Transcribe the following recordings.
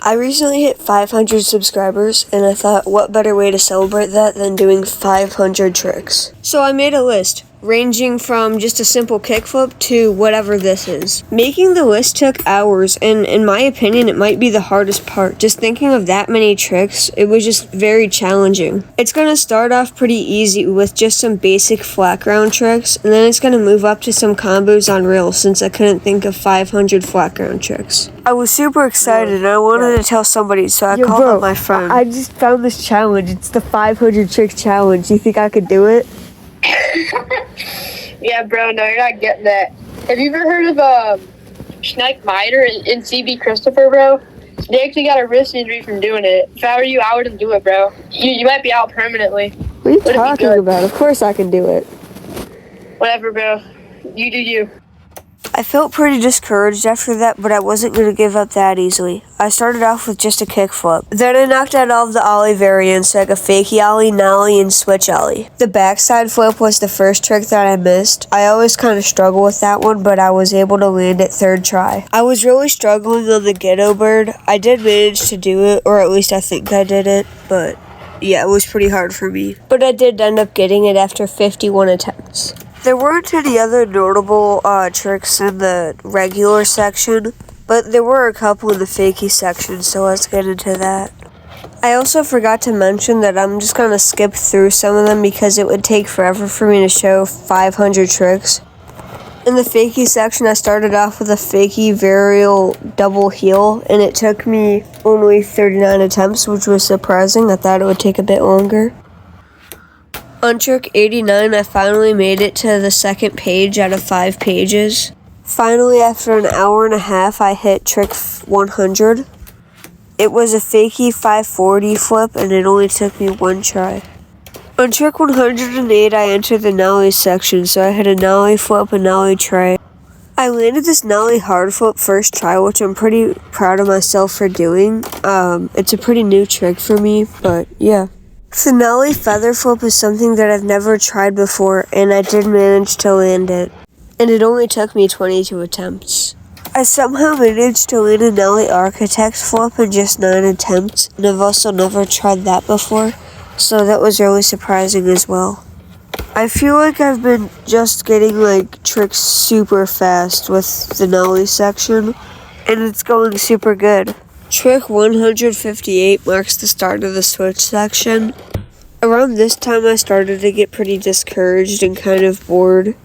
I recently hit 500 subscribers, and I thought, what better way to celebrate that than doing 500 tricks? So I made a list, ranging from just a simple kickflip to whatever this is. Making the list took hours, and in my opinion, it might be the hardest part. Just thinking of that many tricks, it was just very challenging. It's gonna start off pretty easy with just some basic flat ground tricks, and then it's gonna move up to some combos on rails since I couldn't think of 500 flat ground tricks. I was super excited, and I wanted to tell somebody, so I called up my friend. I just found this challenge. It's the 500 trick challenge. Do you think I could do it? Yeah, bro, no, you're not getting that. Have you ever heard of Schneik Miter in CB Christopher, bro? They actually got a wrist injury from doing it. If I were you, I wouldn't do it, bro. You might be out permanently. What are you talking about? Of course I can do it. Whatever, bro. You do you. I felt pretty discouraged after that, but I wasn't going to give up that easily. I started off with just a kickflip. Then I knocked out all of the ollie variants like a fakie ollie, nollie, and switch ollie. The backside flip was the first trick that I missed. I always kind of struggle with that one, but I was able to land it third try. I was really struggling on the ghetto bird. I did manage to do it, or at least I think I did it, but yeah, it was pretty hard for me. But I did end up getting it after 51 attempts. There weren't any other notable tricks in the regular section, but there were a couple in the fakie section, so let's get into that. I also forgot to mention that I'm just going to skip through some of them because it would take forever for me to show 500 tricks. In the fakie section, I started off with a fakie varial double heel, and it took me only 39 attempts, which was surprising. I thought it would take a bit longer. On trick 89, I finally made it to the second page out of 5 pages. Finally, after an hour and a half, I hit trick 100. It was a fakie 540 flip, and it only took me 1 try. On trick 108, I entered the nollie section, so I hit a nollie flip, a nollie tray. I landed this nollie hard flip first try, which I'm pretty proud of myself for doing. It's a pretty new trick for me, but yeah. The nollie feather flip is something that I've never tried before, and I did manage to land it. And it only took me 22 attempts. I somehow managed to land a nollie architect flip in just 9 attempts, and I've also never tried that before, so that was really surprising as well. I feel like I've been just getting tricks super fast with the nollie section, and it's going super good. Trick 158 marks the start of the switch section. Around this time I started to get pretty discouraged and kind of bored.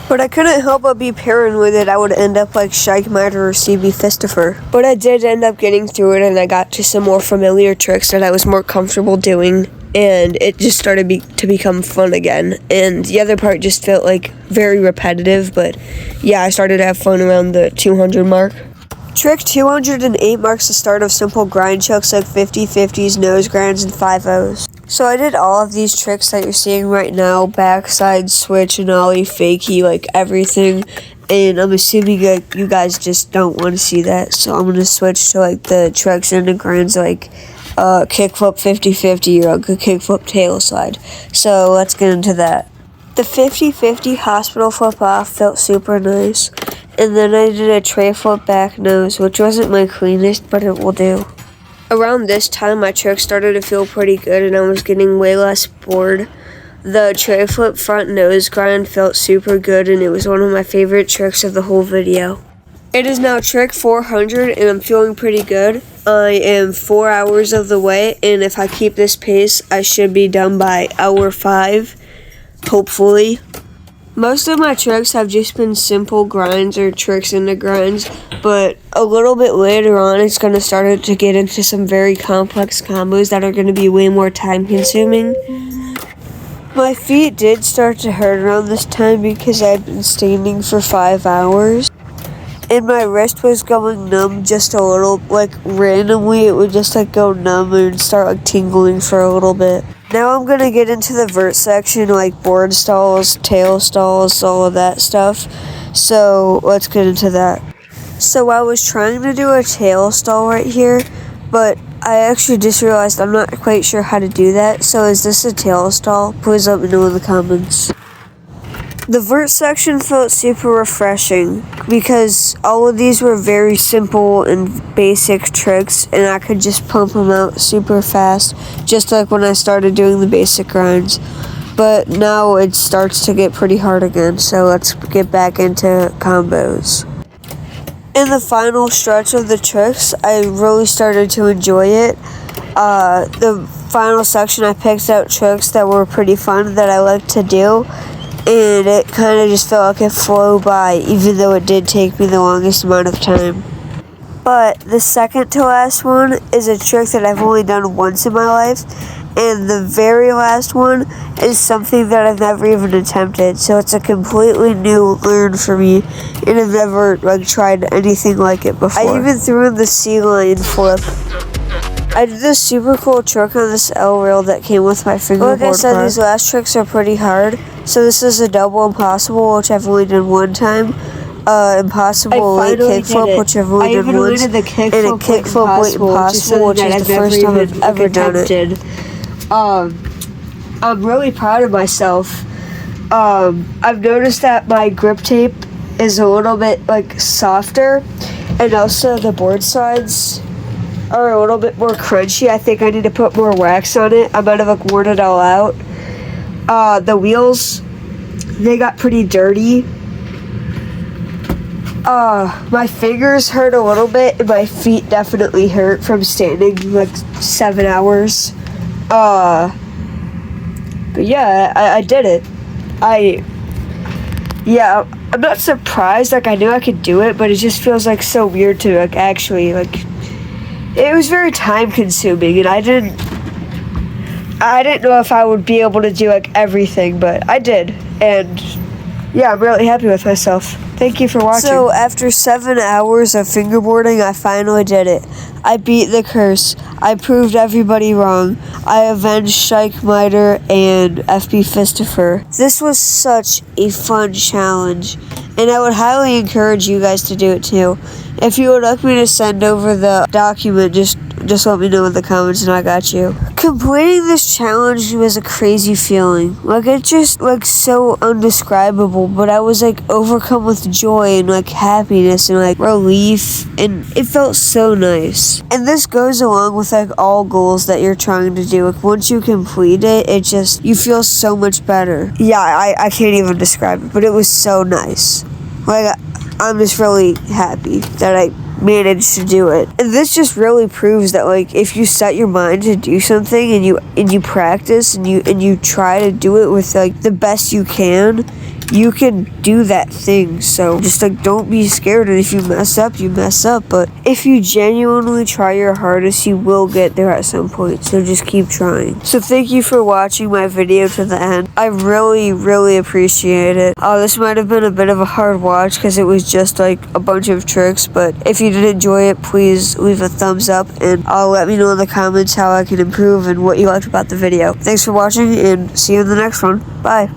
But I couldn't help but be paranoid that I would end up like Schneik Miter or CB Christopher. But I did end up getting through it, and I got to some more familiar tricks that I was more comfortable doing, and it just started to become fun again. And the other part just felt like very repetitive, but yeah, I started to have fun around the 200 mark. Trick 208 marks the start of simple grind chokes like 50-50s, nose grinds, and 5-0s. So I did all of these tricks that you're seeing right now, backside, switch, nollie, fakie, like everything. And I'm assuming you guys just don't want to see that, so I'm going to switch to like the tricks and the grinds like kickflip 50-50 or like a kickflip tail slide. So let's get into that. The 50-50 hospital flip off felt super nice. And then I did a tray flip back nose, which wasn't my cleanest, but it will do. Around this time, my trick started to feel pretty good, and I was getting way less bored. The tray flip front nose grind felt super good, and it was one of my favorite tricks of the whole video. It is now trick 400, and I'm feeling pretty good. I am 4 hours of the way, and if I keep this pace, I should be done by hour 5, hopefully. Most of my tricks have just been simple grinds or tricks into grinds, but a little bit later on it's going to start to get into some very complex combos that are going to be way more time consuming. My feet did start to hurt around this time because I'd been standing for 5 hours, and my wrist was going numb just a little, like randomly it would just like go numb and start like tingling for a little bit. Now I'm going to get into the vert section, like board stalls, tail stalls, all of that stuff. So let's get into that. So I was trying to do a tail stall right here, but I actually just realized I'm not quite sure how to do that. So is this a tail stall? Please let me know in the comments. The vert section felt super refreshing because all of these were very simple and basic tricks, and I could just pump them out super fast, just like when I started doing the basic grinds. But now it starts to get pretty hard again, so let's get back into combos. In the final stretch of the tricks, I really started to enjoy it. The final section, I picked out tricks that were pretty fun that I like to do, and it kind of just felt like it flew by, even though it did take me the longest amount of time. But the second to last one is a trick that I've only done once in my life, and the very last one is something that I've never even attempted, so it's a completely new learn for me, and I've never tried anything like it before. I even threw in the sea lion flip. I did this super cool trick on this L rail that came with my fingerboard. Like I said, these last tricks are pretty hard, so this is a double impossible, which I've only done one time. Impossible late kickflip, which I've only done once, and a kickflip late impossible, which is the first time I've ever done it. I'm really proud of myself. I've noticed that my grip tape is a little bit softer, and also the board sides are a little bit more crunchy. I think I need to put more wax on it. I might have worn it all out. The wheels, they got pretty dirty. My fingers hurt a little bit, and my feet definitely hurt from standing 7 hours. But yeah, I did it. I'm not surprised. I knew I could do it, but it just feels so weird to actually it was very time consuming, and I didn't know if I would be able to do everything, but I did, and yeah, I'm really happy with myself. Thank you for watching. So after 7 hours of fingerboarding, I finally did it. I beat the curse. I proved everybody wrong. I avenged Shyke Miter and FB Fistifer. This was such a fun challenge, and I would highly encourage you guys to do it too. If you would like me to send over the document, just let me know in the comments and I got you. Completing this challenge was a crazy feeling. It's just so undescribable, but I was overcome with joy and happiness and relief, and it felt so nice. And this goes along with all goals that you're trying to do. Once you complete it, you feel so much better. Yeah, I can't even describe it, but it was so nice. I'm just really happy that I managed to do it. And this just really proves that if you set your mind to do something and you practice and you try to do it with the best you can do that thing. So just don't be scared, and if you mess up, you mess up, but if you genuinely try your hardest, you will get there at some point. So just keep trying. So thank you for watching my video to the end. I really appreciate it. This might have been a bit of a hard watch because it was just a bunch of tricks, but if you did enjoy it, please leave a thumbs up and let me know in the comments how I can improve and what you liked about the video. Thanks for watching, and see you in the next one. Bye.